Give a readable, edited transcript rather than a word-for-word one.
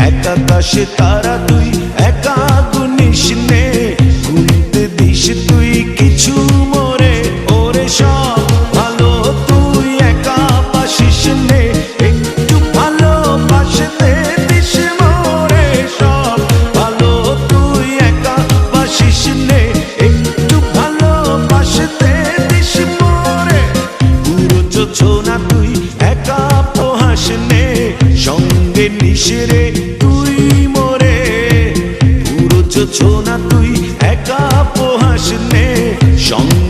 একাকাশে তারা তুই একা গুনিস নে, গুনতে দিস তুই কিছু মোরে। ওরে সব ভালো তুই একা বাসিস নে, একটু ভালোবাসতে দিস মোরে। সব ভালো তুই একা বাসিস নে, একটু ভালোবাসতে দিস মোরে। পুরো যোছনা তুই একা পোহাস নে, সঙ্গে নিস রে তুই মোরে। পুরো যোছনা তুই একা পোহাস নে, সঙ্গে